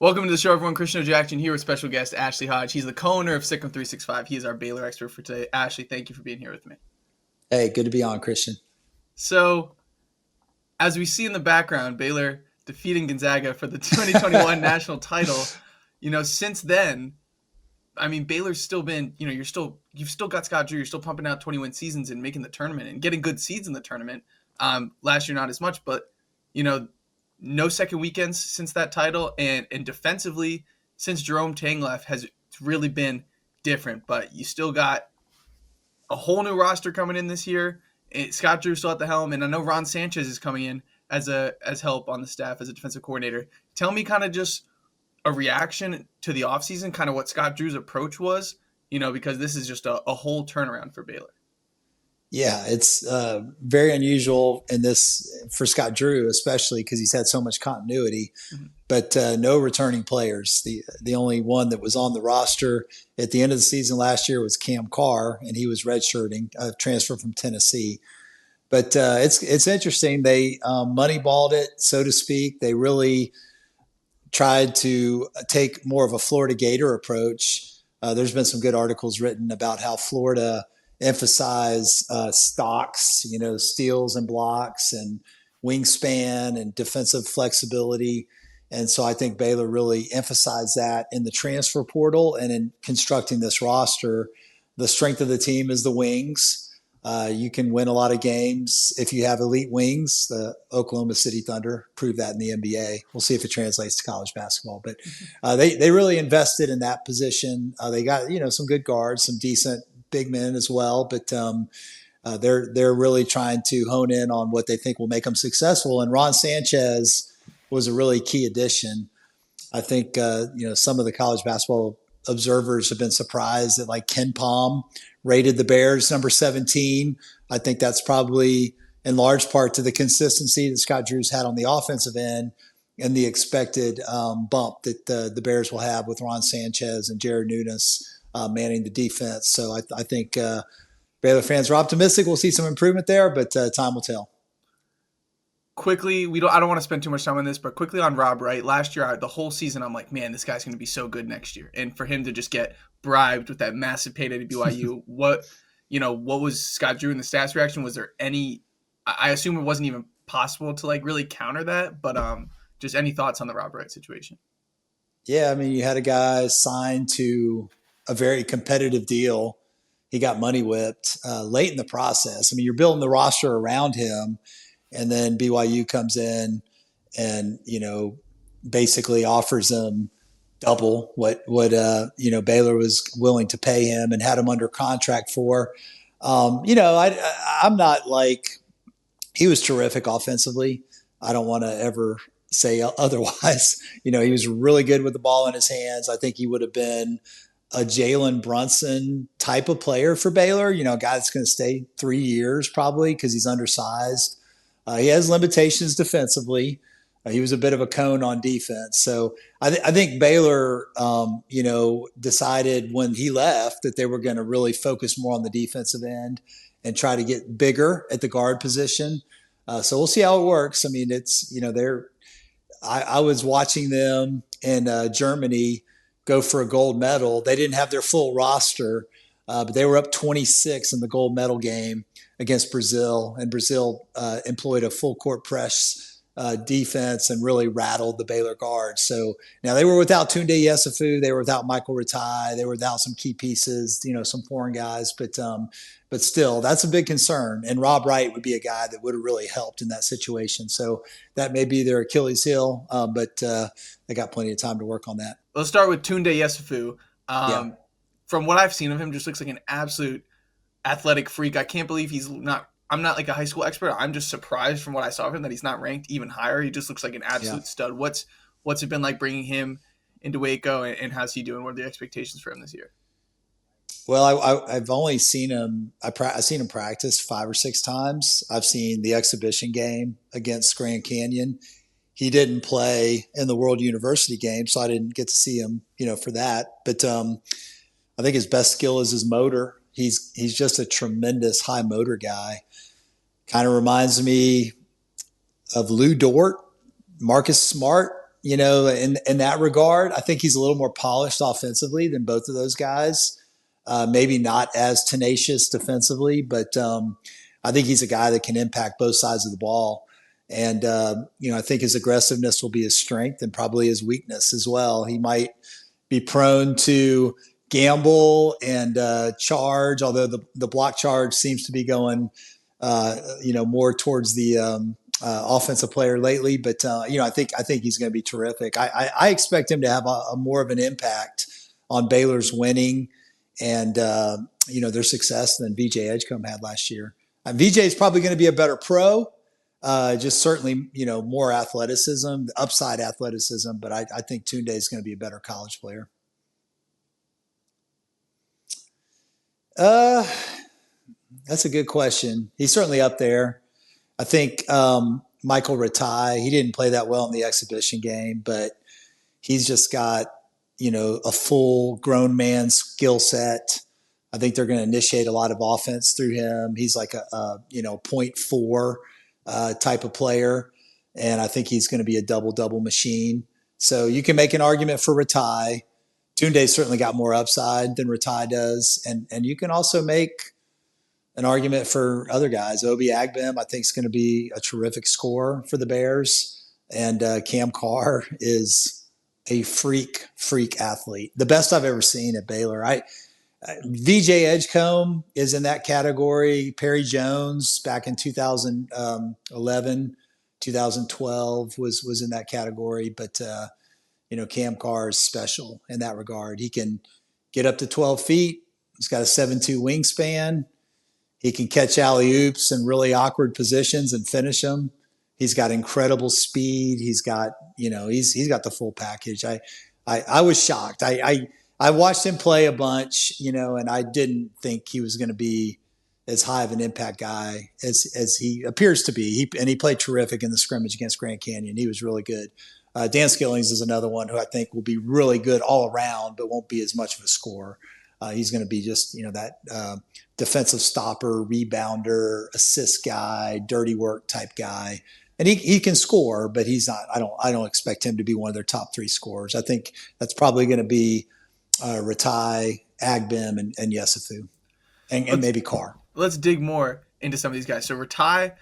Welcome to the show, everyone. Christian Jackson here with special guest Ashley Hodge. He's the co-owner of Sikkim 365. He is our Baylor expert for today. Ashley, thank you for being here with me. Hey, good to be on, Christian. So, as we see in the background, Baylor defeating Gonzaga for the 2021 national title. Since then, Baylor's still been, you've still got Scott Drew. You're still pumping out 20-win seasons and making the tournament and getting good seeds in the tournament. Last year, not as much, but no second weekends since that title, and defensively, since Jerome Tang left, has really been different. But you still got a whole new roster coming in this year. Scott Drew still at the helm, and I know Ron Sanchez is coming in as help on the staff as a defensive coordinator. Tell me kind of just a reaction to the offseason, kind of what Scott Drew's approach was, because this is just a whole turnaround for Baylor. Yeah, it's very unusual in this for Scott Drew, especially because he's had so much continuity, but no returning players. The only one that was on the roster at the end of the season last year was Cam Carr, and he was redshirting, transfer from Tennessee. But it's interesting. They moneyballed it, so to speak. They really tried to take more of a Florida Gator approach. There's been some good articles written about how Florida emphasize stocks, steals and blocks and wingspan and defensive flexibility. And so I think Baylor really emphasized that in the transfer portal and in constructing this roster. The strength of the team is the wings. You can win a lot of games if you have elite wings. The Oklahoma City Thunder proved that in the NBA. We'll see if it translates to college basketball. But they really invested in that position. They got some good guards, some decent big men as well, but they're really trying to hone in on what they think will make them successful. And Ron Sanchez was a really key addition. I think some of the college basketball observers have been surprised that like Ken Palm rated the Bears number 17. I think that's probably in large part to the consistency that Scott Drew's had on the offensive end and the expected bump that the Bears will have with Ron Sanchez and Jared Nunes manning the defense. So I think Baylor fans are optimistic. We'll see some improvement there, but time will tell. Quickly, I don't want to spend too much time on this, but quickly on Rob Wright. Last year, the whole season, I'm like, man, this guy's going to be so good next year. And for him to just get bribed with that massive payday to BYU, what was Scott Drew and the staff's reaction? Was there any? I assume it wasn't even possible to like really counter that, but just any thoughts on the Rob Wright situation? Yeah, you had a guy signed to a very competitive deal. He got money whipped late in the process. You're building the roster around him, and then BYU comes in and basically offers him double what Baylor was willing to pay him and had him under contract for. I'm not like he was terrific offensively. I don't want to ever say otherwise. He was really good with the ball in his hands. I think he would have been a Jalen Brunson type of player for Baylor, a guy that's going to stay 3 years probably because he's undersized. He has limitations defensively. He was a bit of a cone on defense. So I think Baylor, decided when he left that they were going to really focus more on the defensive end and try to get bigger at the guard position. So we'll see how it works. I was watching them in Germany go for a gold medal. They didn't have their full roster, but they were up 26 in the gold medal game against Brazil, and Brazil employed a full court press defense and really rattled the Baylor guards. So now they were without Tunde Yesufu, they were without Michael Ratai, they were without some key pieces, some foreign guys, but still, that's a big concern. And Rob Wright would be a guy that would have really helped in that situation. So that may be their Achilles heel, but they got plenty of time to work on that. Let's start with Tunde Yesufu. Yeah. From what I've seen of him, just looks like an absolute athletic freak. I can't believe I'm not like a high school expert. I'm just surprised from what I saw of him that he's not ranked even higher. He just looks like an absolute stud. What's it been like bringing him into Waco, and how's he doing? What are the expectations for him this year? Well, I've only seen him. I've seen him practice 5 or 6 times. I've seen the exhibition game against Grand Canyon. He didn't play in the World University game, so I didn't get to see him, for that. But I think his best skill is his motor. He's just a tremendous high motor guy. Kind of reminds me of Lou Dort, Marcus Smart, in that regard. I think he's a little more polished offensively than both of those guys. Maybe not as tenacious defensively, but I think he's a guy that can impact both sides of the ball. And, I think his aggressiveness will be his strength and probably his weakness as well. He might be prone to gamble and charge, although the block charge seems to be going, more towards the offensive player lately. But I think he's going to be terrific. I expect him to have a more of an impact on Baylor's winning and their success than VJ Edgecombe had last year. VJ is probably going to be a better pro. Just certainly, more athleticism, upside athleticism, but I think Tunde is going to be a better college player. Uh, that's a good question. He's certainly up there. I think Michael Ratai, he didn't play that well in the exhibition game, but he's just got, a full grown man skill set. I think they're going to initiate a lot of offense through him. He's like a point 0.4 type of player, and I think he's going to be a double machine. So you can make an argument for Ratai. Tunde's certainly got more upside than Ratai does, and you can also make an argument for other guys. Obi Agbem, I think, is going to be a terrific scorer for the Bears, and Cam Carr is a freak athlete, the best I've ever seen at Baylor. VJ Edgecombe is in that category. Perry Jones back in 2011, 2012 was in that category. But, Cam Carr is special in that regard. He can get up to 12 feet. He's got a 7'2" wingspan. He can catch alley-oops in really awkward positions and finish them. He's got incredible speed. He's got, he's got the full package. I was shocked. I watched him play a bunch, and I didn't think he was going to be as high of an impact guy as he appears to be. He played terrific in the scrimmage against Grand Canyon. He was really good. Dan Skillings is another one who I think will be really good all around, but won't be as much of a scorer. He's going to be just, that defensive stopper, rebounder, assist guy, dirty work type guy. And he can score, but he's not. I don't expect him to be one of their top 3 scorers. I think that's probably going to be Ratai, Agbem, and Yesufu, and maybe Carr. Let's dig more into some of these guys. So Ratai,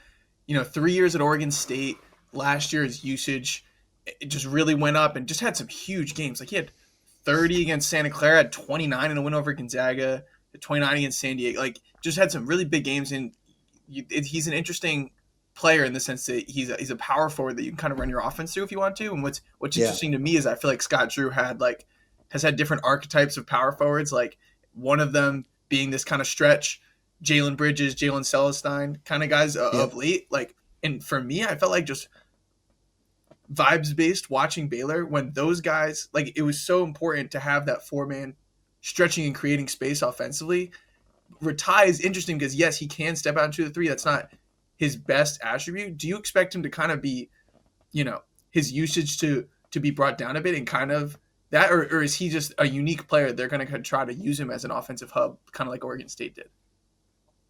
3 years at Oregon State. Last year, his usage it just really went up and just had some huge games. Like he had 30 against Santa Clara, had 29 in a win over Gonzaga, had 29 against San Diego. Like just had some really big games. And he's an interesting player in the sense that he's a power forward that you can kind of run your offense through if you want to. And what's interesting to me is I feel like Scott Drew has had different archetypes of power forwards, like one of them being this kind of stretch, Jalen Bridges, Jalen Celestine kind of guys of late. And for me, I felt like just vibes-based watching Baylor when those guys, it was so important to have that 4-man stretching and creating space offensively. Ratai is interesting because, yes, he can step out into the 3. That's not his best attribute. Do you expect him to kind of be, his usage to be brought down a bit and kind of that, or is he just a unique player? They're going to try to use him as an offensive hub, kind of like Oregon State did.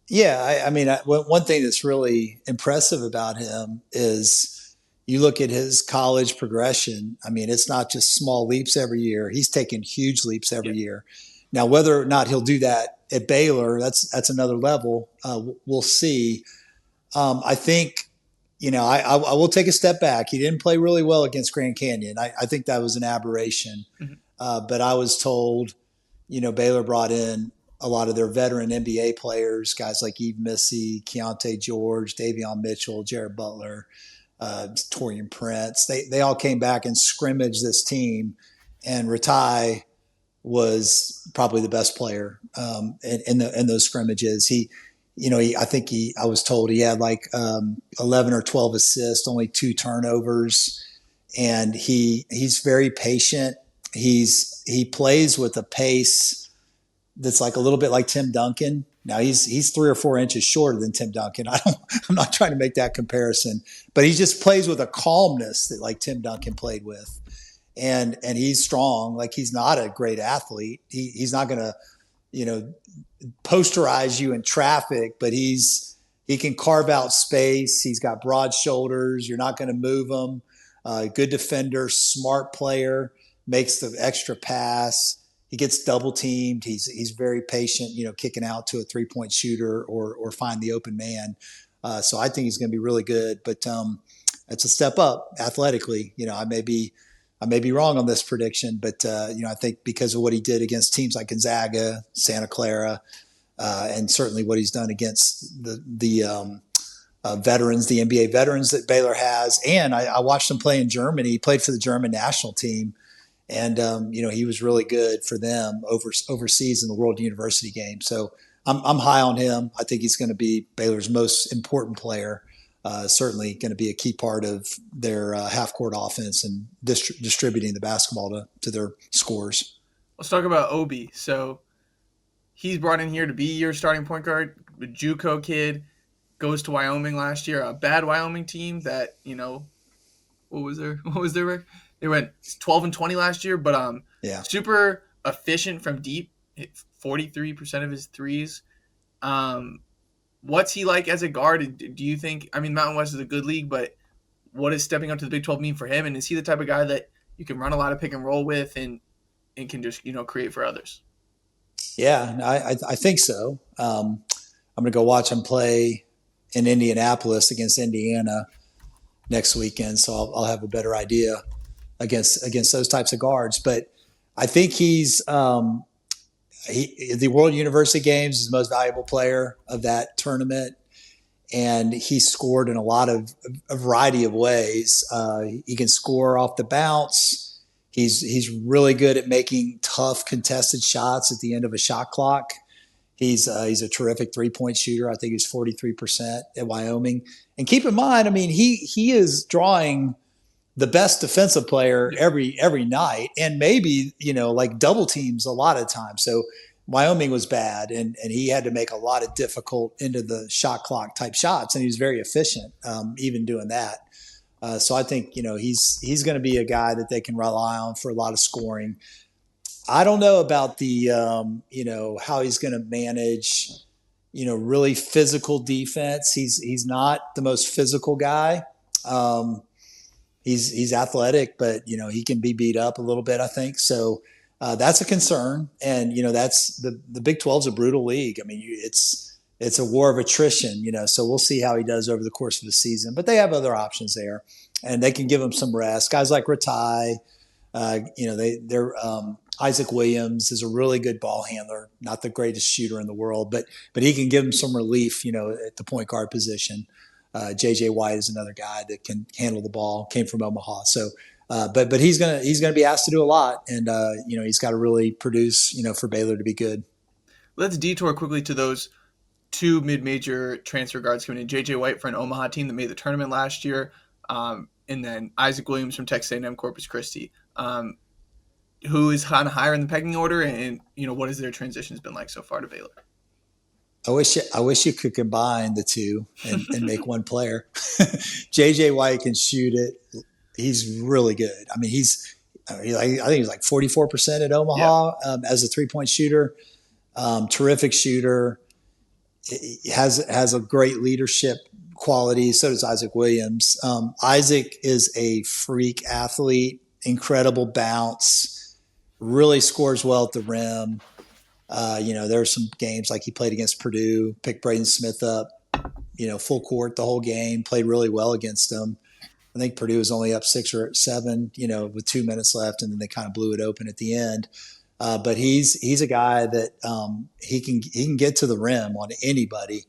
Yeah, one thing that's really impressive about him is you look at his college progression. It's not just small leaps every year. He's taken huge leaps every year. Now, whether or not he'll do that at Baylor, that's another level. We'll see. I think, I will take a step back. He didn't play really well against Grand Canyon. I think that was an aberration. Mm-hmm. But I was told, Baylor brought in a lot of their veteran NBA players, guys like Yves Missy, Keontae George, Davion Mitchell, Jared Butler, Torian Prince. They all came back and scrimmaged this team, and Ratai was probably the best player in those scrimmages. I was told he had 11 or 12 assists, only 2 turnovers, and he's very patient. He plays with a pace that's a little bit like Tim Duncan. Now he's 3 or 4 inches shorter than Tim Duncan. I'm not trying to make that comparison, but he just plays with a calmness that Tim Duncan played with, and he's strong. He's not a great athlete. He's not going to, posterize you in traffic, but he can carve out space. He's got broad shoulders. You're not going to move him. Good defender, smart player, makes the extra pass. He gets double teamed. He's very patient, kicking out to a 3-point shooter or find the open man. So I think he's going to be really good. But it's a step up athletically. I may be wrong on this prediction, but I think because of what he did against teams like Gonzaga, Santa Clara, and certainly what he's done against the veterans, the NBA veterans that Baylor has. And I watched him play in Germany. He played for the German national team, and he was really good for them overseas in the World University game. So I'm high on him. I think he's going to be Baylor's most important player. Certainly going to be a key part of their half-court offense and distributing the basketball to their scorers. Let's talk about Obi. So he's brought in here to be your starting point guard. A JUCO kid goes to Wyoming last year, a bad Wyoming team that what was their record? They went 12-20 last year, but Yeah. super efficient from deep, hit 43% of his threes. What's he like as a guard? Do you think? I mean, Mountain West is a good league, but what does stepping up to the Big 12 mean for him? And is he the type of guy that you can run a lot of pick and roll with and can just create for others? Yeah, I think so. I'm going to go watch him play in Indianapolis against Indiana next weekend, so I'll have a better idea against those types of guards. But I think he's the World University Games is the most valuable player of that tournament, and he scored in a variety of ways. He can score off the bounce. He's really good at making tough contested shots at the end of a shot clock. He's a terrific 3-point shooter. I think he's 43% at Wyoming. And keep in mind, I mean, he is drawing the best defensive player every night, and maybe like double teams a lot of times. So Wyoming was bad, and he had to make a lot of difficult into the shot clock type shots, and he was very efficient even doing that. So I think he's going to be a guy that they can rely on for a lot of scoring. I don't know about the how he's going to manage really physical defense. He's not the most physical guy. He's athletic, but he can be beat up a little bit, I think. So that's a concern. And that's the Big 12 is a brutal league. I mean, it's a war of attrition. So we'll see how he does over the course of the season. But they have other options there, and they can give him some rest. Guys like Ratai, they're Isaac Williams is a really good ball handler, not the greatest shooter in the world, but he can give him some relief, at the point guard position. JJ White is another guy that can handle the ball, came from Omaha. So, but he's gonna be asked to do a lot, and he's got to really produce, for Baylor to be good. Let's detour quickly to those two mid-major transfer guards coming in. JJ White for an Omaha team that made the tournament last year, and then Isaac Williams from Texas A&M Corpus Christi. Who is kind of higher in the pecking order, and what has their transitions been like so far to Baylor? I wish you could combine the two and make one player. JJ White can shoot it. He's really good. I mean, I think he's like 44% at Omaha as a 3-point shooter. Terrific shooter. He has a great leadership quality. So does Isaac Williams. Isaac is a freak athlete, incredible bounce. Really scores well at the rim. There are some games like he played against Purdue, picked Braden Smith up, full court the whole game, played really well against them. I think Purdue was only up 6 or 7, with 2 minutes left, and then they kind of blew it open at the end. But he's a guy that he can get to the rim on anybody.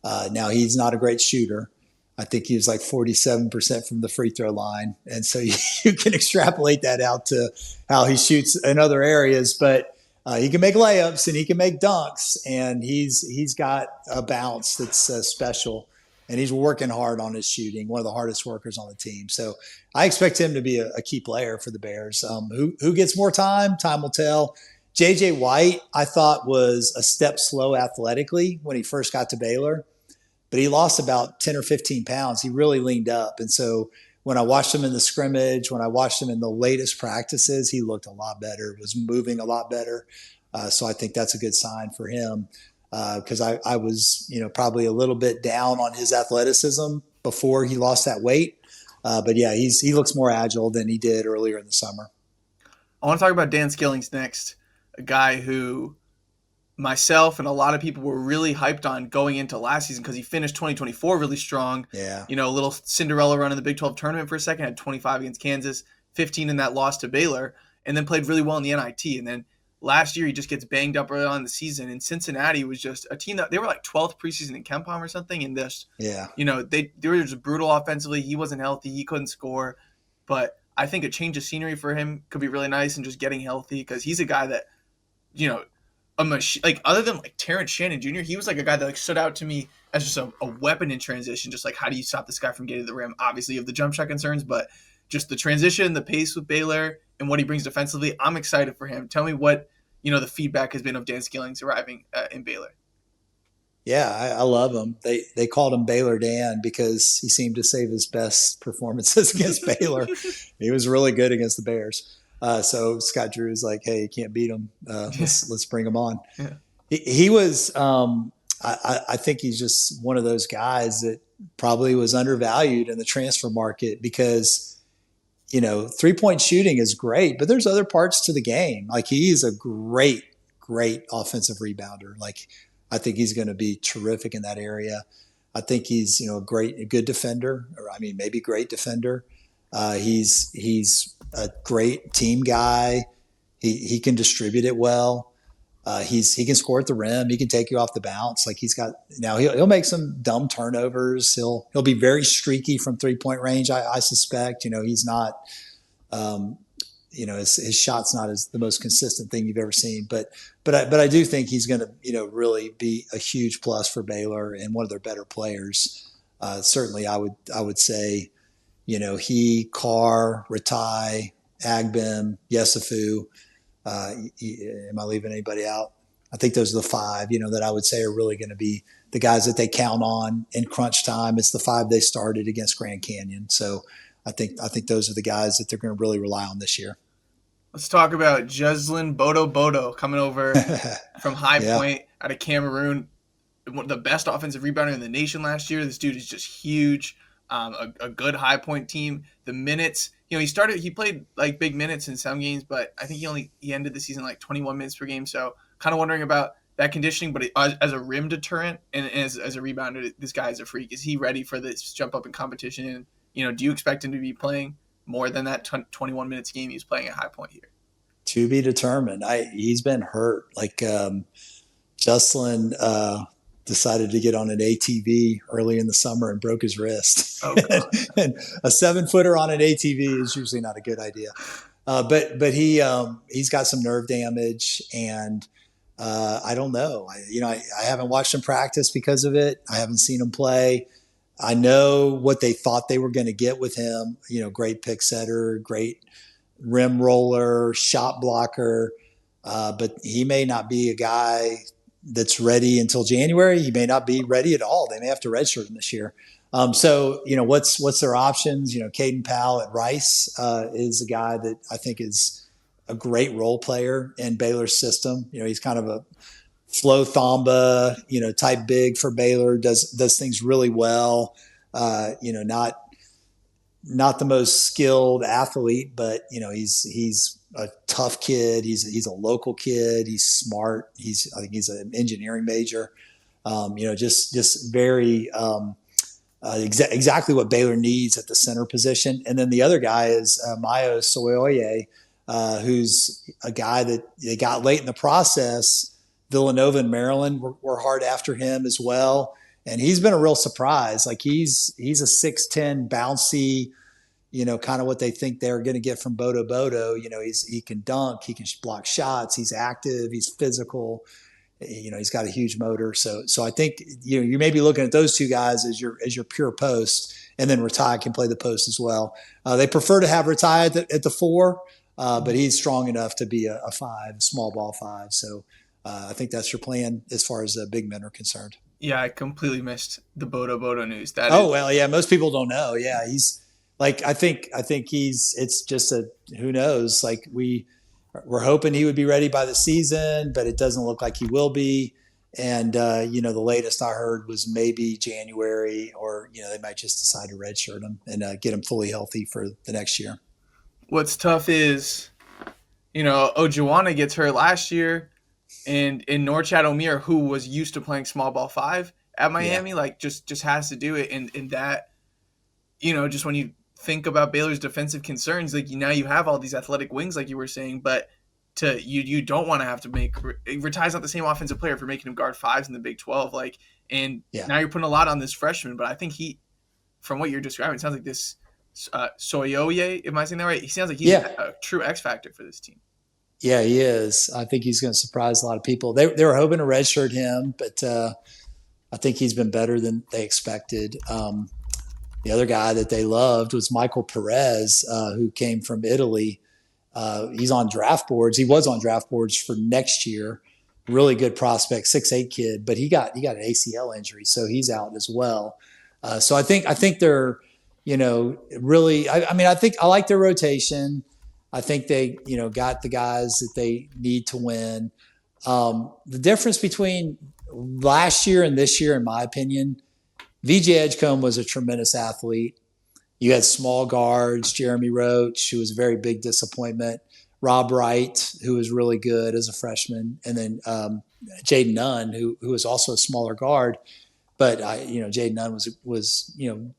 Now he's not a great shooter. I think he was like 47% from the free throw line. And so you can extrapolate that out to how he shoots in other areas, but he can make layups and he can make dunks, and he's got a bounce that's special, and he's working hard on his shooting, one of the hardest workers on the team. So I expect him to be a key player for the Bears. Who gets more time? Time will tell. JJ White, I thought, was a step slow athletically when he first got to Baylor, but he lost about 10 or 15 pounds. He really leaned up. And so when I watched him in the scrimmage, when I watched him in the latest practices, he looked a lot better, was moving a lot better. So I think that's a good sign for him, because I was, probably a little bit down on his athleticism before he lost that weight. But yeah, he looks more agile than he did earlier in the summer. I want to talk about Dan Skillings next, a guy who myself and a lot of people were really hyped on going into last season because he finished 2024 really strong. Yeah. A little Cinderella run in the Big 12 tournament for a second, had 25 against Kansas, 15 in that loss to Baylor, and then played really well in the NIT. And then last year he just gets banged up early on in the season. And Cincinnati was just a team that they were like 12th preseason in KenPom or something. And just, Yeah. they were just brutal offensively. He wasn't healthy. He couldn't score. But I think a change of scenery for him could be really nice and just getting healthy because he's a guy that, you know, a machine. Like other than like Terrence Shannon Jr., he was like a guy that like stood out to me as just a weapon in transition. Just like how do you stop this guy from getting to the rim? Obviously, you have the jump shot concerns, but just the transition, the pace with Baylor, and what he brings defensively. I'm excited for him. Tell me what the feedback has been of Dan Skillings arriving in Baylor. Yeah, I love him. They called him Baylor Dan because he seemed to save his best performances against Baylor. He was really good against the Bears. So Scott Drew is like, hey, you can't beat him. Yeah, Let's bring him on. yeah. He was. I think he's just one of those guys that probably was undervalued in the transfer market because 3-point shooting is great, but there's other parts to the game. Like he's a great offensive rebounder. Like I think he's going to be terrific in that area. I think he's a good defender, or I mean maybe great defender. He's a great team guy. He can distribute it well. He can score at the rim. He can take you off the bounce. Like he'll make some dumb turnovers. He'll be very streaky from 3-point range. I suspect. He's not. His shot's not as the most consistent thing you've ever seen. But I do think he's going to really be a huge plus for Baylor and one of their better players. Certainly, I would say he, Carr, Ratai, Agbem, Yesufu. Am I leaving anybody out? I think those are the five, that I would say are really going to be the guys that they count on in crunch time. It's the five they started against Grand Canyon. So I think those are the guys that they're going to really rely on this year. Let's talk about Jeslyn Bodo Bodo coming over from High Yeah. Point out of Cameroon. One of the best offensive rebounder in the nation last year. This dude is just huge. A good High Point team. The minutes, he played like big minutes in some games, but I think he ended the season like 21 minutes per game. So kind of wondering about that conditioning, but as a rim deterrent and as a rebounder, this guy is a freak. Is he ready for this jump up in competition? And do you expect him to be playing more than that 21 minutes game he's playing at High Point here? To be determined. He's been hurt. Like Jocelyn decided to get on an ATV early in the summer and broke his wrist. Oh god. And a 7-footer on an ATV is usually not a good idea. But he's got some nerve damage, and I don't know. I haven't watched him practice because of it. I haven't seen him play. I know what they thought they were going to get with him. Great pick setter, great rim roller, shot blocker. But he may not be a guy that's ready until January. He may not be ready at all. They may have to redshirt him this year. So what's their options? Caden Powell at Rice is a guy that I think is a great role player in Baylor's system. He's kind of a Flo Thamba, type big for Baylor. Does things really well. Not the most skilled athlete, but he's a tough kid. He's a local kid. He's smart. I think he's an engineering major. Just very exactly what Baylor needs at the center position. And then the other guy is Mayo Soyoye, who's a guy that they got late in the process. Villanova and Maryland were hard after him as well. And he's been a real surprise. Like he's a 6'10", bouncy, kind of what they think they're going to get from Bodo Bodo. He can dunk, he can block shots, he's active, he's physical. He's got a huge motor. So I think you may be looking at those two guys as your pure post, and then Ratai can play the post as well. They prefer to have Ratai at the 4, but he's strong enough to be a 5, small ball 5. So I think that's your plan as far as big men are concerned. Yeah, I completely missed the Bodo Bodo news. Well, yeah, most people don't know. Yeah, he's like I think it's just who knows. Like we're hoping he would be ready by the season, but it doesn't look like he will be. And the latest I heard was maybe January, or they might just decide to redshirt him and get him fully healthy for the next year. What's tough is, Ojuana gets hurt last year, and in Norchad Omier, who was used to playing small ball five at Yeah, Miami, like just has to do it, and that, just when you think about Baylor's defensive concerns, like now you have all these athletic wings, like you were saying, but you don't want to have to make Retai's not the same offensive player for making him guard fives in the Big 12, like, and yeah, now you're putting a lot on this freshman, but I think from what you're describing, it sounds like this Soyoye, am I saying that right? He sounds like he's yeah, a true X factor for this team. yeah. He is. I think he's going to surprise a lot of people. They were hoping to redshirt him, but I think he's been better than they expected. The other guy that they loved was Michael Perez, who came from Italy. He's on draft boards. He was on draft boards for next year. Really good prospect, 6'8" kid, but he got an ACL injury, so he's out as well. So I think they're, really. I mean, I think I like their rotation. I think they, got the guys that they need to win. The difference between last year and this year, in my opinion, VJ Edgecombe was a tremendous athlete. You had small guards, Jeremy Roach, who was a very big disappointment, Rob Wright, who was really good as a freshman, and then Jaden Nunn, who was also a smaller guard. But Jaden Nunn was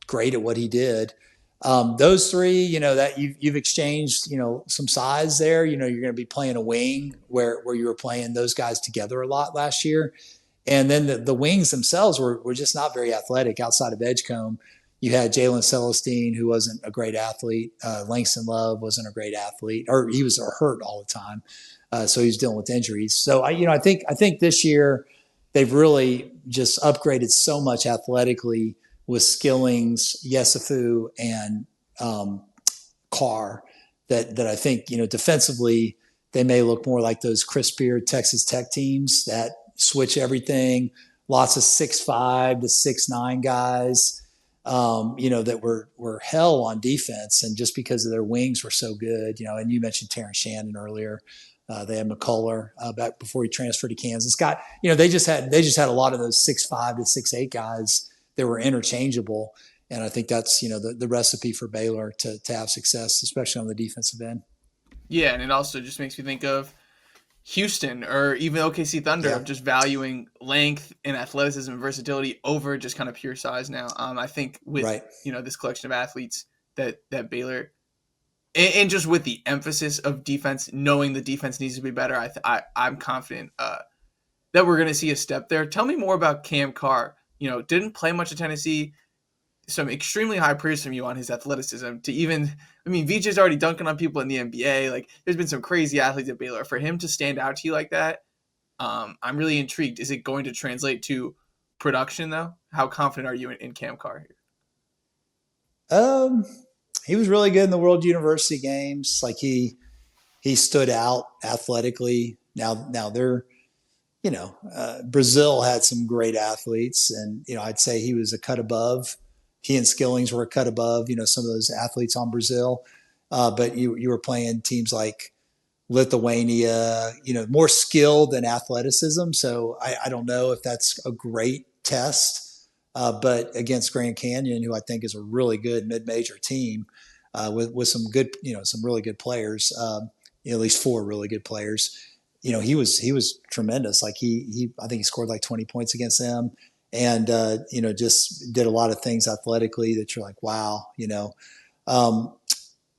great at what he did. Those three, that you've exchanged, some size there. You're going to be playing a wing where you were playing those guys together a lot last year. And then the wings themselves were just not very athletic outside of Edgecombe. You had Jalen Celestine, who wasn't a great athlete. Langston Love wasn't a great athlete, or he was hurt all the time. So he was dealing with injuries. So I think this year they've really just upgraded so much athletically with Skillings, Yesufu, and Carr that I think defensively they may look more like those Chris Beard Texas Tech teams that switch everything. Lots of 6'5" to 6'9" guys, that were hell on defense, and just because of their wings were so good, And you mentioned Terrence Shannon earlier. They had McCullough back before he transferred to Kansas. They just had a lot of those 6'5" to 6'8" guys that were interchangeable, and I think that's the recipe for Baylor to have success, especially on the defensive end. Yeah, and it also just makes me think of Houston or even OKC Thunder Yeah, of just valuing length and athleticism and versatility over just kind of pure size now. I think with right. this collection of athletes that Baylor, and just with the emphasis of defense, knowing the defense needs to be better, I'm confident that we're going to see a step there. Tell me more about Cam Carr. Didn't play much at Tennessee. Some extremely high praise from you on his athleticism. VJ's already dunking on people in the NBA. Like, there's been some crazy athletes at Baylor. For him to stand out to you like that, I'm really intrigued. Is it going to translate to production, though? How confident are you in Cam Carr here? Um, he was really good in the World University games. Like he stood out athletically. Now they're Brazil had some great athletes, and I'd say he was a cut above. He and Skillings were a cut above. Some of those athletes on Brazil, but you were playing teams like Lithuania. More skill than athleticism. So I don't know if that's a great test, but against Grand Canyon, who I think is a really good mid-major team with some good, some really good players, at least four really good players. He was tremendous. Like I think he scored like 20 points against them, and just did a lot of things athletically that you're like, wow. Um,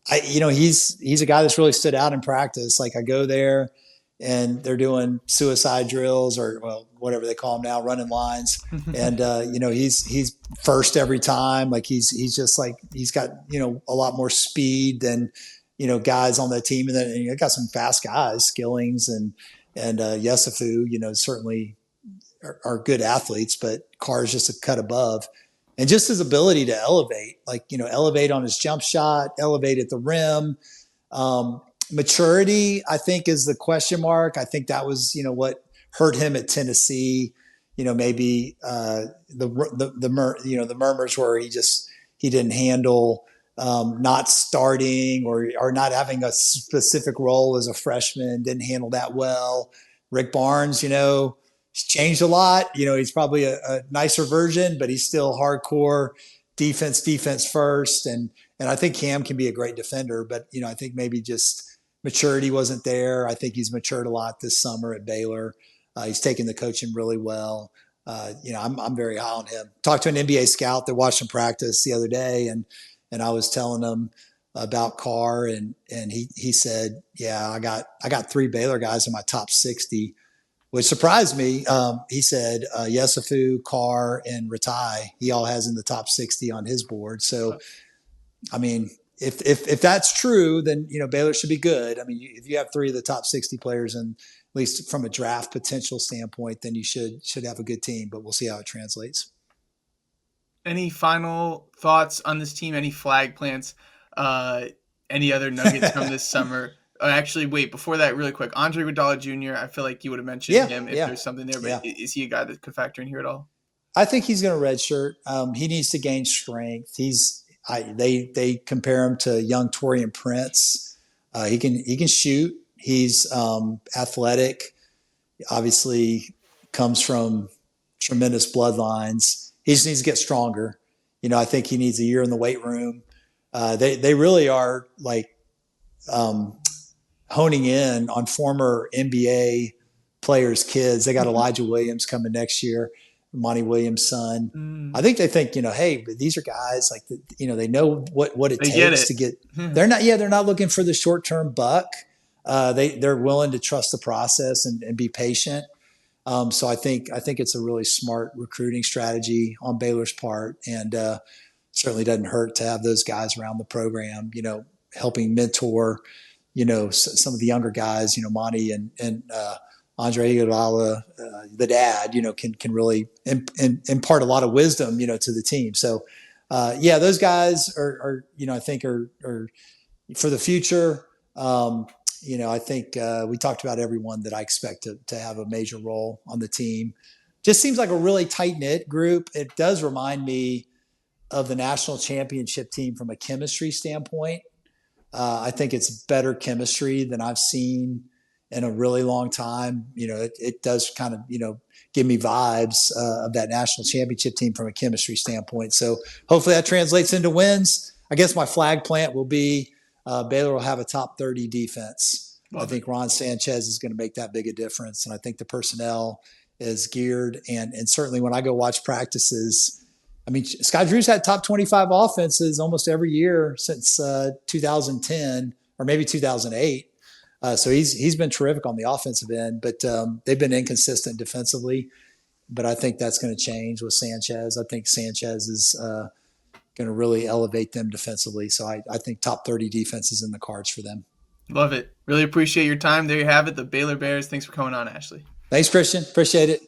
he's a guy that's really stood out in practice. Like I go there and they're doing suicide drills, or well, whatever they call them now, running lines. And he's first every time. Like he's just like he's got a lot more speed than guys on that team, and then you got some fast guys, Skillings and Yesufu. Certainly are good athletes, but Carr is just a cut above. And just his ability to elevate, like, elevate on his jump shot, elevate at the rim. Maturity, I think, is the question mark. I think that was, what hurt him at Tennessee. Maybe the murmurs where he didn't handle not starting or not having a specific role as a freshman, didn't handle that well. Rick Barnes, He's changed a lot. He's probably a nicer version, but he's still hardcore defense first. And I think Cam can be a great defender, but I think maybe just maturity wasn't there. I think he's matured a lot this summer at Baylor. He's taken the coaching really well. I'm very high on him. Talked to an NBA scout that watched him practice the other day, and I was telling him about Carr, and he said, yeah, I got 3 Baylor guys in my top 60, which surprised me. He said Yesufu, Carr, and Ratai, he all has in the top 60 on his board. So, I mean, if that's true, then Baylor should be good. I mean, if you have 3 of the top 60 players, and at least from a draft potential standpoint, then you should have a good team. But we'll see how it translates. Any final thoughts on this team? Any flag plants? Any other nuggets from this summer? Actually, wait, before that, really quick, Andre Iguodala Jr., I feel like you would have mentioned him if there's something there, but yeah. is he a guy that could factor in here at all? I think he's going to redshirt. He needs to gain strength. They compare him to young Torian Prince. He can shoot. He's athletic. Obviously, comes from tremendous bloodlines. He just needs to get stronger. I think he needs a year in the weight room. They really are like honing in on former NBA players' kids. They got Elijah Williams coming next year, Monty Williams' son. I think they think, hey, these are guys like, they know what it takes to get. They're not looking for the short term buck. They're willing to trust the process and be patient. So I think it's a really smart recruiting strategy on Baylor's part, and certainly doesn't hurt to have those guys around the program. Helping mentor, some of the younger guys. Monty and Andre Iguodala, the dad, can really impart a lot of wisdom, to the team. So those guys are I think are for the future. I think we talked about everyone that I expect to have a major role on the team. Just seems like a really tight-knit group. It does remind me of the national championship team from a chemistry standpoint. I think it's better chemistry than I've seen in a really long time. It does kind of, give me vibes of that national championship team from a chemistry standpoint. So hopefully that translates into wins. I guess my flag plant will be Baylor will have a top 30 defense. I think Ron Sanchez is going to make that big a difference. And I think the personnel is geared. And certainly when I go watch practices, I mean, Scott Drew's had top 25 offenses almost every year since 2010 or maybe 2008. So he's been terrific on the offensive end, but they've been inconsistent defensively. But I think that's going to change with Sanchez. I think Sanchez is going to really elevate them defensively. So I think top 30 defense is in the cards for them. Love it. Really appreciate your time. There you have it. The Baylor Bears. Thanks for coming on, Ashley. Thanks, Christian. Appreciate it.